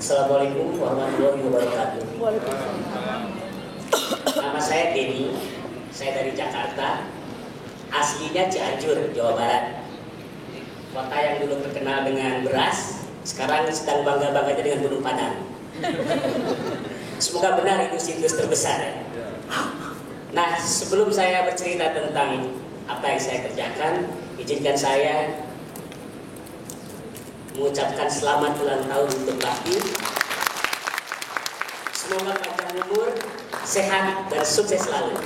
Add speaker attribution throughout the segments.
Speaker 1: Assalamualaikum warahmatullahi wabarakatuh. Nama saya Denny, saya dari Jakarta, aslinya Cianjur, Jawa Barat. Kota yang dulu terkenal dengan beras, sekarang sedang bangga-bangganya dengan Gunung Padang. Semoga benar itu situs terbesar. Nah, sebelum saya bercerita tentang apa yang saya kerjakan, izinkan saya mengucapkan selamat ulang tahun untuk Bakti. Semoga panjang umur, sehat, dan sukses selalu.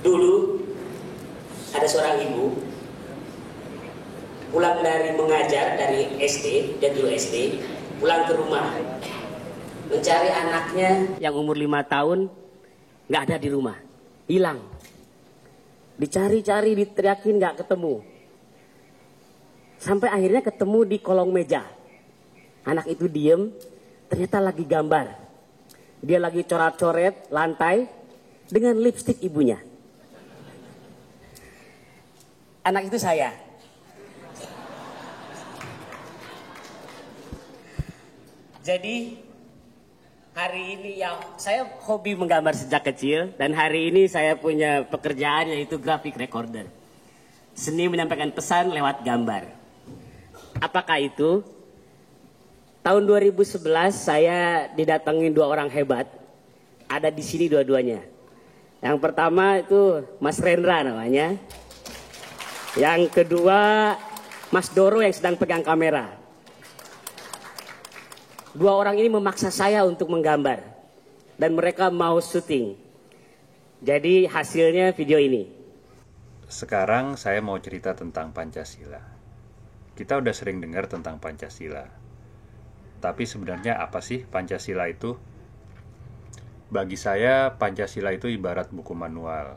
Speaker 1: Dulu ada seorang ibu pulang dari mengajar dari SD, dan dulu SD, pulang ke rumah mencari anaknya yang umur 5 tahun, nggak ada di rumah, hilang. Dicari-cari, diteriakin, nggak ketemu. Sampai akhirnya ketemu di kolong meja. Anak itu diem, ternyata lagi gambar. Dia lagi coret-coret lantai dengan lipstik ibunya. Anak itu saya. Jadi hari ini ya saya hobi menggambar sejak kecil, dan hari ini saya punya pekerjaan yaitu graphic recorder. Seni menyampaikan pesan lewat gambar. Apakah itu? Tahun 2011 saya didatangi 2 orang hebat. Ada di sini dua-duanya. Yang pertama itu Mas Rendra namanya. Yang kedua Mas Doro yang sedang pegang kamera. 2 orang ini memaksa saya untuk menggambar. Dan mereka mau syuting. Jadi hasilnya video ini.
Speaker 2: Sekarang saya mau cerita tentang Pancasila. Kita udah sering dengar tentang Pancasila. Tapi sebenarnya apa sih Pancasila itu? Bagi saya, Pancasila itu ibarat buku manual,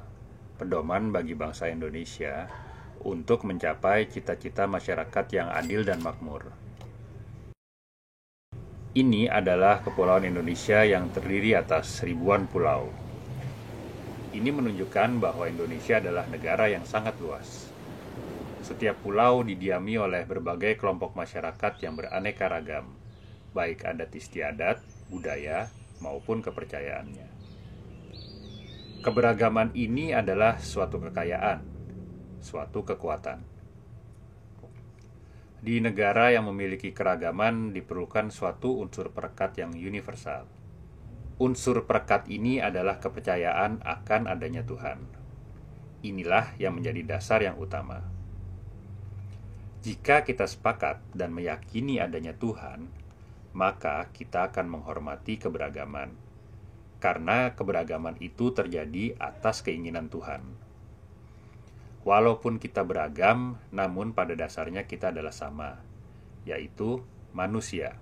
Speaker 2: pedoman bagi bangsa Indonesia untuk mencapai cita-cita masyarakat yang adil dan makmur. Ini adalah Kepulauan Indonesia yang terdiri atas ribuan pulau. Ini menunjukkan bahwa Indonesia adalah negara yang sangat luas. Setiap pulau didiami oleh berbagai kelompok masyarakat yang beraneka ragam, baik adat istiadat, budaya, maupun kepercayaannya. Keberagaman ini adalah suatu kekayaan, suatu kekuatan. Di negara yang memiliki keragaman diperlukan suatu unsur perekat yang universal. Unsur perekat ini adalah kepercayaan akan adanya Tuhan. Inilah yang menjadi dasar yang utama. Jika kita sepakat dan meyakini adanya Tuhan, maka kita akan menghormati keberagaman. Karena keberagaman itu terjadi atas keinginan Tuhan. Walaupun kita beragam, namun pada dasarnya kita adalah sama, yaitu manusia.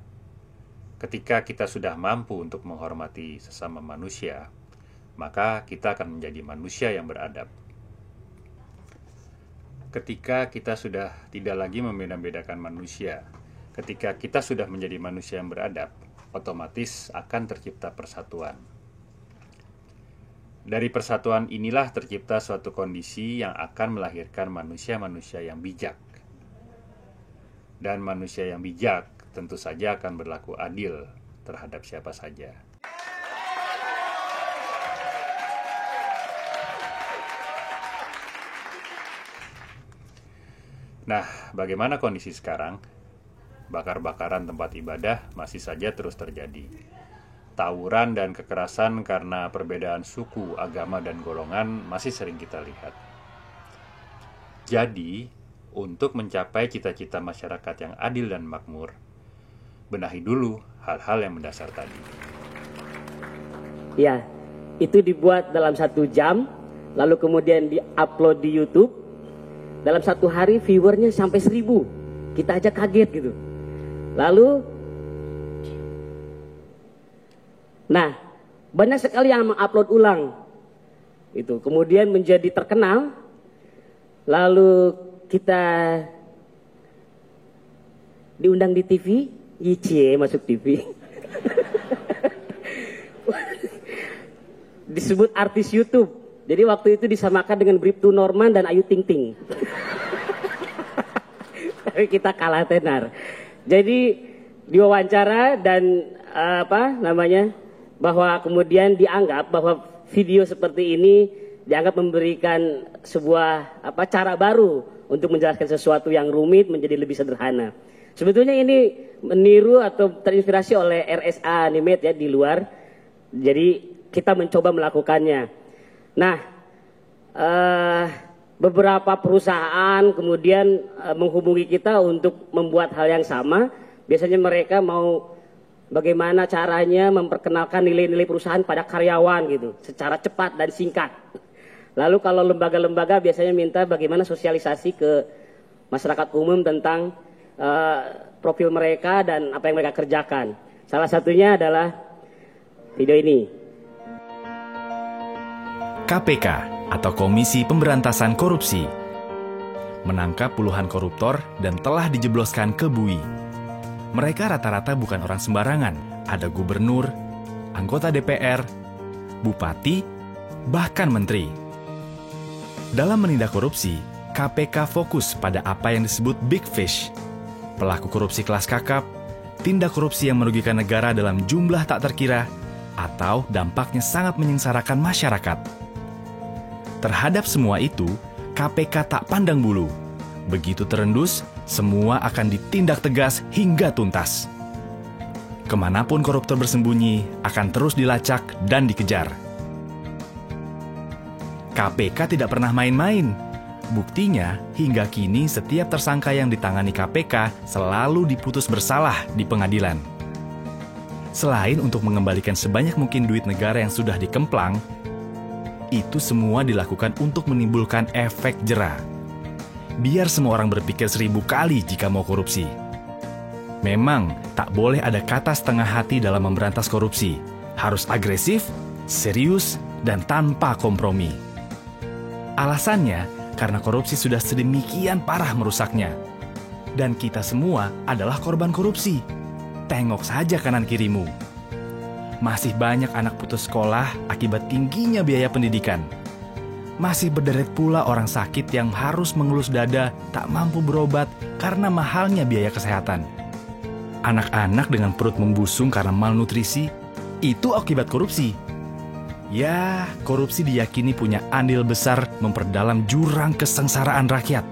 Speaker 2: Ketika kita sudah mampu untuk menghormati sesama manusia, maka kita akan menjadi manusia yang beradab. Ketika kita sudah tidak lagi membeda-bedakan manusia, ketika kita sudah menjadi manusia yang beradab, otomatis akan tercipta persatuan. Dari persatuan inilah tercipta suatu kondisi yang akan melahirkan manusia-manusia yang bijak. Dan manusia yang bijak tentu saja akan berlaku adil terhadap siapa saja. Nah, bagaimana kondisi sekarang? Bakar-bakaran tempat ibadah masih saja terus terjadi. Tawuran dan kekerasan karena perbedaan suku, agama, dan golongan masih sering kita lihat. Jadi, untuk mencapai cita-cita masyarakat yang adil dan makmur, benahi dulu hal-hal yang mendasar tadi.
Speaker 1: Ya, itu dibuat dalam 1 jam, lalu kemudian di-upload di YouTube. Dalam 1 hari viewernya sampai 1000. Kita aja kaget gitu. Lalu nah, banyak sekali yang mengupload ulang. Itu kemudian menjadi terkenal. Lalu kita diundang di TV, IC masuk TV. Disebut artis YouTube. Jadi waktu itu disamakan dengan Bribtu Norman dan Ayu Ting Ting. tapi kita kalah tenar. Jadi diwawancara dan bahwa kemudian dianggap bahwa video seperti ini dianggap memberikan sebuah cara baru untuk menjelaskan sesuatu yang rumit menjadi lebih sederhana. Sebetulnya ini meniru atau terinspirasi oleh RSA Animate ya di luar. Jadi kita mencoba melakukannya. Nah, beberapa perusahaan kemudian menghubungi kita untuk membuat hal yang sama. Biasanya mereka mau bagaimana caranya memperkenalkan nilai-nilai perusahaan pada karyawan gitu, secara cepat dan singkat. Lalu kalau lembaga-lembaga biasanya minta bagaimana sosialisasi ke masyarakat umum tentang profil mereka dan apa yang mereka kerjakan. Salah satunya adalah video ini.
Speaker 3: KPK atau Komisi Pemberantasan Korupsi menangkap puluhan koruptor dan telah dijebloskan ke bui. Mereka rata-rata bukan orang sembarangan. Ada gubernur, anggota DPR, bupati, bahkan menteri. Dalam menindak korupsi, KPK fokus pada apa yang disebut big fish. Pelaku korupsi kelas kakap, tindak korupsi yang merugikan negara dalam jumlah tak terkira, atau dampaknya sangat menyengsarakan masyarakat. Terhadap semua itu, KPK tak pandang bulu. Begitu terendus, semua akan ditindak tegas hingga tuntas. Kemanapun koruptor bersembunyi, akan terus dilacak dan dikejar. KPK tidak pernah main-main. Buktinya, hingga kini setiap tersangka yang ditangani KPK selalu diputus bersalah di pengadilan. Selain untuk mengembalikan sebanyak mungkin duit negara yang sudah dikemplang, itu semua dilakukan untuk menimbulkan efek jera. Biar semua orang berpikir 1000 kali jika mau korupsi. Memang, tak boleh ada kata setengah hati dalam memberantas korupsi. Harus agresif, serius, dan tanpa kompromi. Alasannya, karena korupsi sudah sedemikian parah merusaknya. Dan kita semua adalah korban korupsi. Tengok saja kanan kirimu. Masih banyak anak putus sekolah akibat tingginya biaya pendidikan. Masih berderet pula orang sakit yang harus mengelus dada tak mampu berobat karena mahalnya biaya kesehatan. Anak-anak dengan perut membusung karena malnutrisi, itu akibat korupsi. Ya, korupsi diyakini punya andil besar memperdalam jurang kesengsaraan rakyat.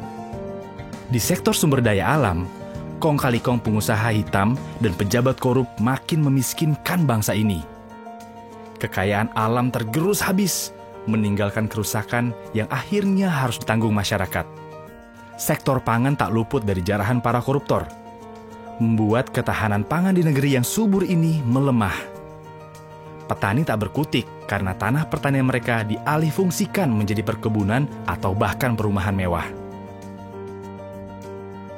Speaker 3: Di sektor sumber daya alam, kong kali kong pengusaha hitam dan pejabat korup makin memiskinkan bangsa ini. Kekayaan alam tergerus habis, meninggalkan kerusakan yang akhirnya harus ditanggung masyarakat. Sektor pangan tak luput dari jarahan para koruptor, membuat ketahanan pangan di negeri yang subur ini melemah. Petani tak berkutik karena tanah pertanian mereka dialihfungsikan menjadi perkebunan atau bahkan perumahan mewah.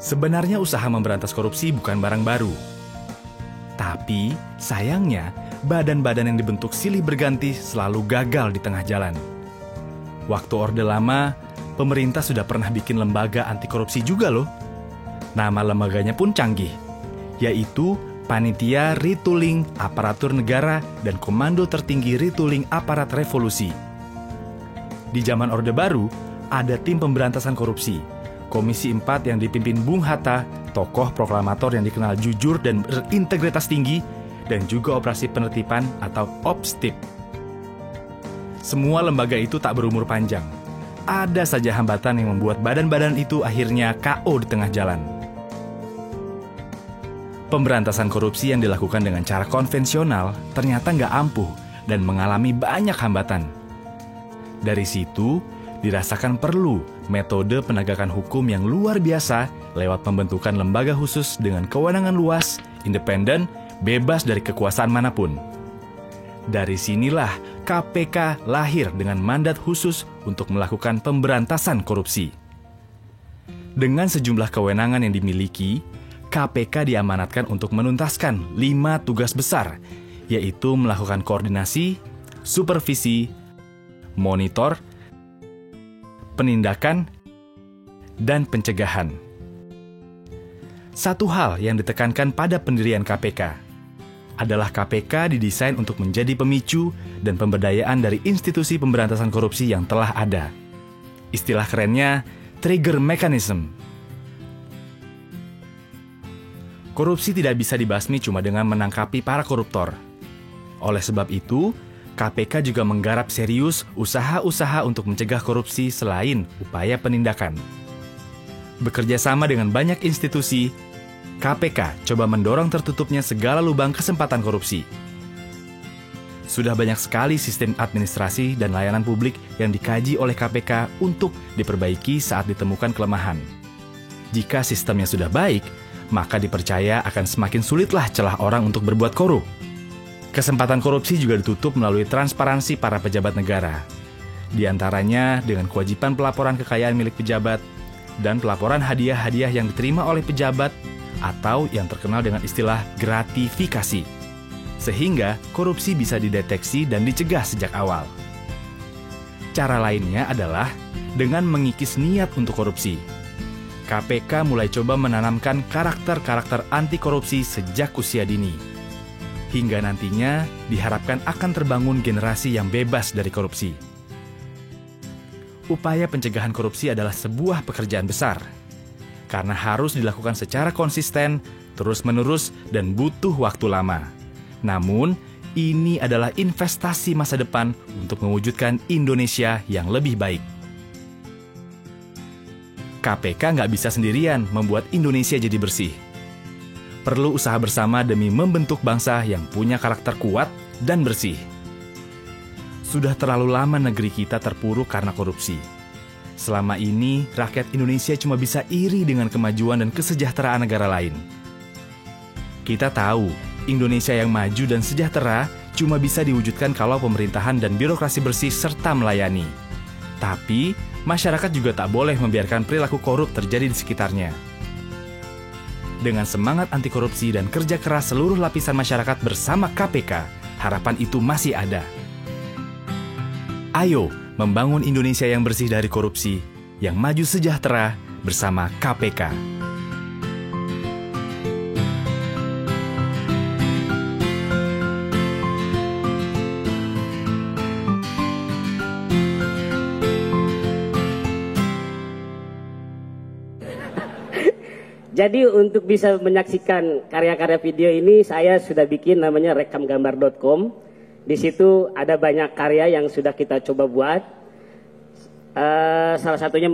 Speaker 3: Sebenarnya usaha memberantas korupsi bukan barang baru. Tapi, sayangnya, badan-badan yang dibentuk silih berganti selalu gagal di tengah jalan. Waktu Orde Lama, pemerintah sudah pernah bikin lembaga anti korupsi juga loh. Nama lembaganya pun canggih, yaitu Panitia Retooling Aparatur Negara dan Komando Tertinggi Retooling Aparat Revolusi. Di zaman Orde Baru, ada tim pemberantasan korupsi, Komisi 4 yang dipimpin Bung Hatta, tokoh proklamator yang dikenal jujur dan berintegritas tinggi, dan juga operasi penertiban atau OPSTIP. Semua lembaga itu tak berumur panjang. Ada saja hambatan yang membuat badan-badan itu akhirnya KO di tengah jalan. Pemberantasan korupsi yang dilakukan dengan cara konvensional ternyata nggak ampuh dan mengalami banyak hambatan. Dari situ, dirasakan perlu metode penegakan hukum yang luar biasa lewat pembentukan lembaga khusus dengan kewenangan luas, independen, bebas dari kekuasaan manapun. Dari sinilah KPK lahir dengan mandat khusus untuk melakukan pemberantasan korupsi. Dengan sejumlah kewenangan yang dimiliki, KPK diamanatkan untuk menuntaskan 5 tugas besar, yaitu melakukan koordinasi, supervisi, monitor, penindakan, dan pencegahan. Satu hal yang ditekankan pada pendirian KPK adalah KPK didesain untuk menjadi pemicu dan pemberdayaan dari institusi pemberantasan korupsi yang telah ada. Istilah kerennya, trigger mechanism. Korupsi tidak bisa dibasmi cuma dengan menangkapi para koruptor. Oleh sebab itu, KPK juga menggarap serius usaha-usaha untuk mencegah korupsi selain upaya penindakan. Bekerja sama dengan banyak institusi, KPK coba mendorong tertutupnya segala lubang kesempatan korupsi. Sudah banyak sekali sistem administrasi dan layanan publik yang dikaji oleh KPK untuk diperbaiki saat ditemukan kelemahan. Jika sistemnya sudah baik, maka dipercaya akan semakin sulitlah celah orang untuk berbuat korup. Kesempatan korupsi juga ditutup melalui transparansi para pejabat negara. Di antaranya dengan kewajiban pelaporan kekayaan milik pejabat dan pelaporan hadiah-hadiah yang diterima oleh pejabat atau yang terkenal dengan istilah gratifikasi. Sehingga korupsi bisa dideteksi dan dicegah sejak awal. Cara lainnya adalah dengan mengikis niat untuk korupsi. KPK mulai coba menanamkan karakter-karakter anti korupsi sejak usia dini. Hingga nantinya diharapkan akan terbangun generasi yang bebas dari korupsi. Upaya pencegahan korupsi adalah sebuah pekerjaan besar. Karena harus dilakukan secara konsisten, terus-menerus, dan butuh waktu lama. Namun, ini adalah investasi masa depan untuk mewujudkan Indonesia yang lebih baik. KPK nggak bisa sendirian membuat Indonesia jadi bersih. Perlu usaha bersama demi membentuk bangsa yang punya karakter kuat dan bersih. Sudah terlalu lama negeri kita terpuruk karena korupsi. Selama ini, rakyat Indonesia cuma bisa iri dengan kemajuan dan kesejahteraan negara lain. Kita tahu, Indonesia yang maju dan sejahtera cuma bisa diwujudkan kalau pemerintahan dan birokrasi bersih serta melayani. Tapi, masyarakat juga tak boleh membiarkan perilaku korup terjadi di sekitarnya. Dengan semangat anti korupsi dan kerja keras seluruh lapisan masyarakat bersama KPK, harapan itu masih ada. Ayo membangun Indonesia yang bersih dari korupsi, yang maju sejahtera bersama KPK.
Speaker 1: Jadi untuk bisa menyaksikan karya-karya video ini, saya sudah bikin namanya rekamgambar.com. Di situ ada banyak karya yang sudah kita coba buat. Salah satunya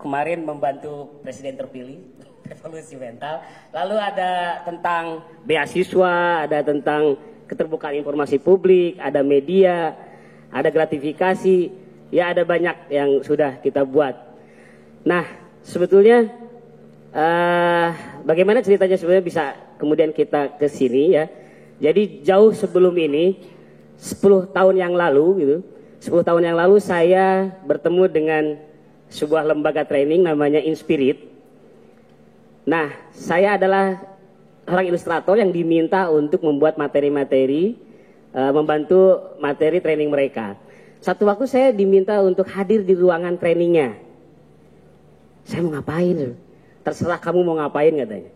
Speaker 1: kemarin membantu presiden terpilih, revolusi mental. Lalu ada tentang beasiswa, ada tentang keterbukaan informasi publik, ada media, ada gratifikasi. Ya ada banyak yang sudah kita buat. Nah sebetulnya bagaimana ceritanya sebenarnya bisa kemudian kita ke sini ya. Jadi jauh sebelum ini, 10 tahun yang lalu gitu, 10 tahun yang lalu saya bertemu dengan sebuah lembaga training namanya Inspirit. Nah, saya adalah seorang ilustrator yang diminta untuk membuat materi-materi, membantu materi training mereka. Satu waktu saya diminta untuk hadir di ruangan trainingnya. Saya mau ngapain? Terserah kamu mau ngapain katanya.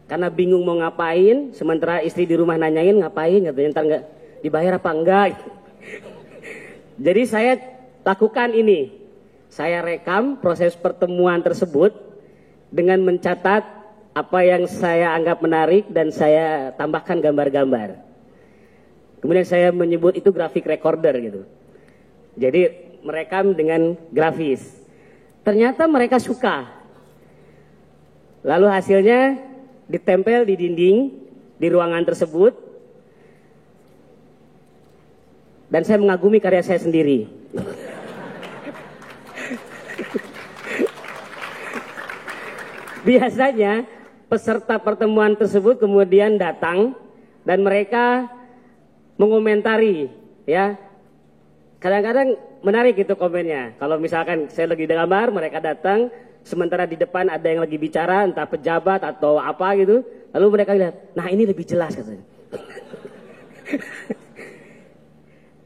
Speaker 1: Karena bingung mau ngapain, sementara istri di rumah nanyain ngapain katanya, ntar nggak dibayar apa enggak. Jadi saya lakukan ini. Saya rekam proses pertemuan tersebut dengan mencatat apa yang saya anggap menarik dan saya tambahkan gambar-gambar. Kemudian saya menyebut itu grafik recorder gitu. Jadi merekam dengan grafis. Ternyata mereka suka. Lalu hasilnya ditempel di dinding di ruangan tersebut. Dan saya mengagumi karya saya sendiri. Biasanya peserta pertemuan tersebut kemudian datang dan mereka mengomentari ya. Kadang-kadang menarik itu komennya. Kalau misalkan saya lagi gambar, mereka datang, sementara di depan ada yang lagi bicara, entah pejabat atau apa gitu. Lalu mereka lihat, nah ini lebih jelas katanya.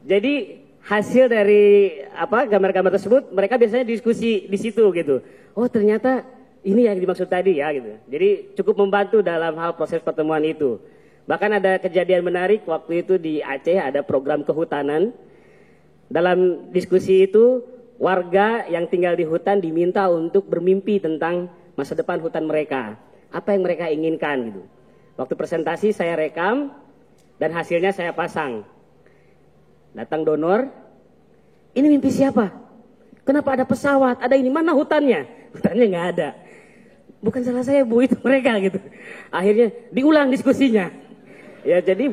Speaker 1: Jadi hasil dari gambar-gambar tersebut, mereka biasanya diskusi di situ gitu. Oh ternyata ini yang dimaksud tadi ya gitu. Jadi cukup membantu dalam hal proses pertemuan itu. Bahkan ada kejadian menarik waktu itu di Aceh ada program kehutanan. Dalam diskusi itu warga yang tinggal di hutan diminta untuk bermimpi tentang masa depan hutan mereka. apa yang mereka inginkan gitu. Waktu presentasi saya rekam dan hasilnya saya pasang. Datang donor, ini mimpi siapa? Kenapa ada pesawat? Ada ini, mana hutannya? Hutannya nggak ada. Bukan salah saya Bu, itu mereka gitu. Akhirnya diulang diskusinya. Ya jadi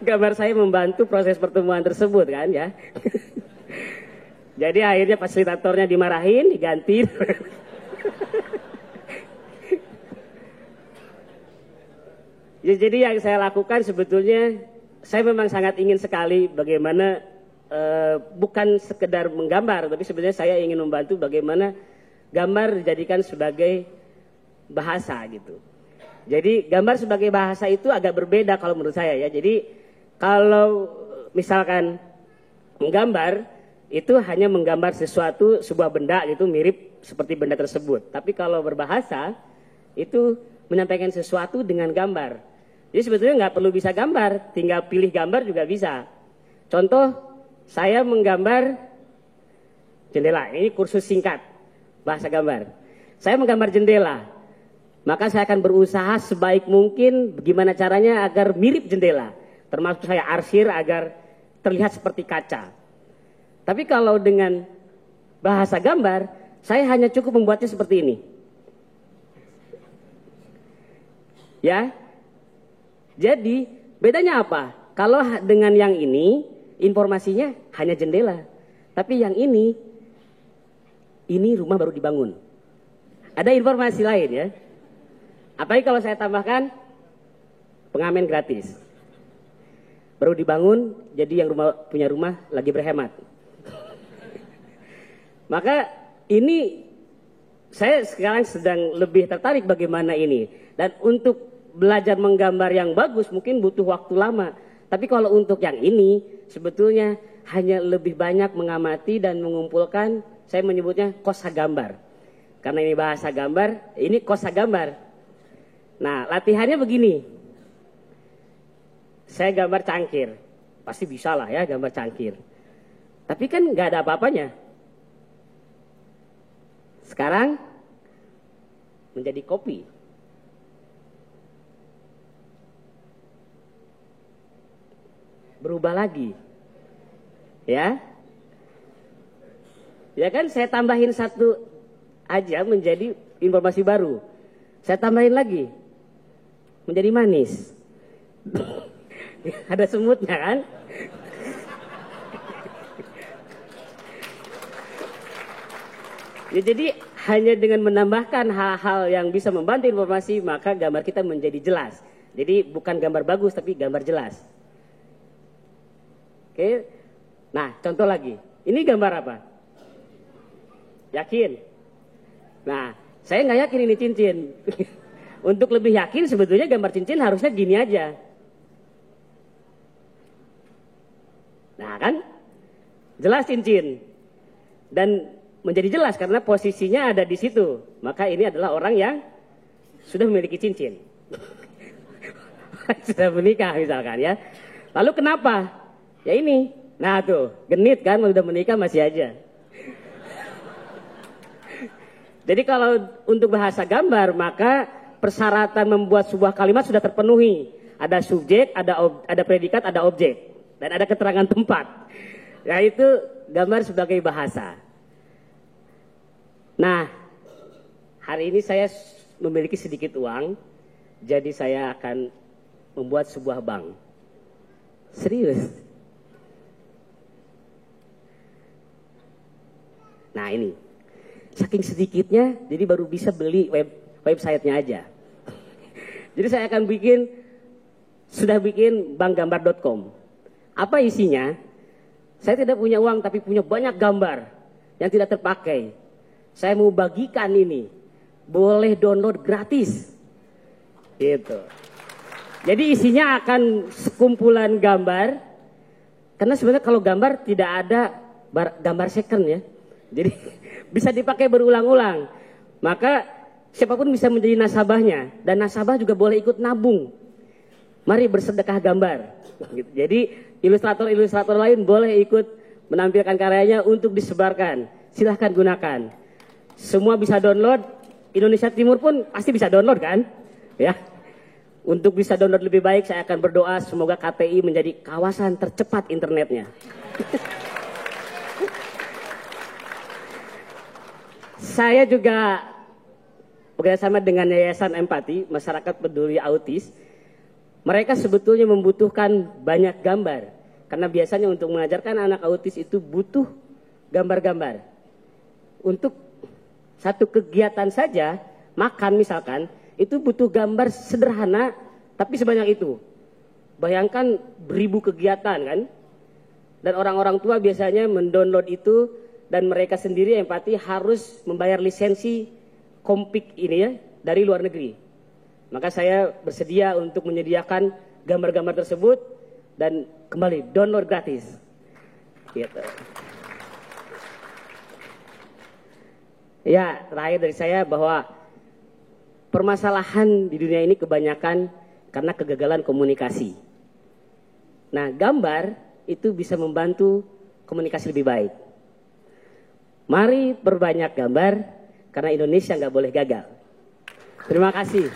Speaker 1: gambar saya membantu proses pertemuan tersebut kan ya. Jadi akhirnya fasilitatornya dimarahin, diganti. Ya, jadi yang saya lakukan sebetulnya, saya memang sangat ingin sekali bagaimana bukan sekedar menggambar, tapi sebenarnya saya ingin membantu bagaimana gambar dijadikan sebagai bahasa gitu. Jadi gambar sebagai bahasa itu agak berbeda kalau menurut saya ya. Jadi kalau misalkan menggambar itu hanya menggambar sesuatu, sebuah benda gitu mirip seperti benda tersebut. Tapi kalau berbahasa itu menyampaikan sesuatu dengan gambar. Jadi sebetulnya nggak perlu bisa gambar, tinggal pilih gambar juga bisa. Contoh, saya menggambar jendela. Ini kursus singkat bahasa gambar. Saya menggambar jendela, maka saya akan berusaha sebaik mungkin bagaimana caranya agar mirip jendela. Termasuk saya arsir agar terlihat seperti kaca. Tapi kalau dengan bahasa gambar, saya hanya cukup membuatnya seperti ini. Ya. Jadi, bedanya apa? Kalau dengan yang ini, informasinya hanya jendela. Tapi yang ini rumah baru dibangun. Ada informasi lain ya. Apalagi kalau saya tambahkan pengamen gratis. Baru dibangun, jadi yang punya rumah lagi berhemat. Maka ini saya sekarang sedang lebih tertarik bagaimana ini. Dan untuk belajar menggambar yang bagus mungkin butuh waktu lama. Tapi kalau untuk yang ini sebetulnya hanya lebih banyak mengamati dan mengumpulkan, saya menyebutnya kosa gambar. Karena ini bahasa gambar, ini kosa gambar. Nah, latihannya begini. Saya gambar cangkir. Pasti bisa lah ya gambar cangkir. Tapi kan nggak ada apa-apanya. Sekarang menjadi kopi. Berubah lagi. Ya. Ya kan saya tambahin satu aja menjadi informasi baru. Saya tambahin lagi. Menjadi manis. Ada semutnya kan? Ya, jadi hanya dengan menambahkan hal-hal yang bisa membantu informasi, maka gambar kita menjadi jelas. Jadi bukan gambar bagus tapi gambar jelas. Oke. Nah, contoh lagi. Ini gambar apa? Yakin? Nah, saya nggak yakin ini cincin. Untuk lebih yakin sebetulnya gambar cincin harusnya gini aja. Nah kan? Jelas cincin. Dan menjadi jelas karena posisinya ada di situ. Maka ini adalah orang yang sudah memiliki cincin. Sudah menikah misalkan ya. Lalu kenapa? Ya ini. Nah tuh, genit kan udah menikah masih aja. Jadi kalau untuk bahasa gambar maka persyaratan membuat sebuah kalimat sudah terpenuhi. Ada subjek, ada predikat, ada objek. Dan ada keterangan tempat. Yaitu gambar sebagai bahasa. Nah, hari ini saya memiliki sedikit uang. Jadi saya akan membuat sebuah bank. Serius. Nah ini. Saking sedikitnya, jadi baru bisa beli websitenya aja. Jadi saya akan sudah bikin bankgambar.com. Apa isinya? Saya tidak punya uang tapi punya banyak gambar yang tidak terpakai. Saya mau bagikan ini. Boleh download gratis. Gitu. Jadi isinya akan sekumpulan gambar. Karena sebenarnya kalau gambar tidak ada gambar second ya. Jadi bisa dipakai berulang-ulang. Maka siapapun bisa menjadi nasabahnya. Dan nasabah juga boleh ikut nabung. Mari bersedekah gambar. Jadi ilustrator-ilustrator lain boleh ikut menampilkan karyanya untuk disebarkan. Silahkan gunakan. Semua bisa download Indonesia Timur pun pasti bisa download kan? Ya. Untuk bisa download lebih baik, saya akan berdoa semoga KPI menjadi kawasan tercepat internetnya. Saya juga bekerjasama dengan Yayasan Empati, Masyarakat Peduli Autis. Mereka sebetulnya membutuhkan banyak gambar. Karena biasanya untuk mengajarkan anak autis itu butuh gambar-gambar. Untuk satu kegiatan saja, makan misalkan, itu butuh gambar sederhana, tapi sebanyak itu. Bayangkan beribu kegiatan kan. Dan orang-orang tua biasanya mendownload itu, dan mereka sendiri Empati harus membayar lisensi Kompik ini ya, dari luar negeri. Maka saya bersedia untuk menyediakan gambar-gambar tersebut, dan kembali download gratis. Gitu. Ya, terakhir dari saya bahwa permasalahan di dunia ini kebanyakan karena kegagalan komunikasi. Nah, gambar itu bisa membantu komunikasi lebih baik. Mari perbanyak gambar, karena Indonesia nggak boleh gagal. Terima kasih.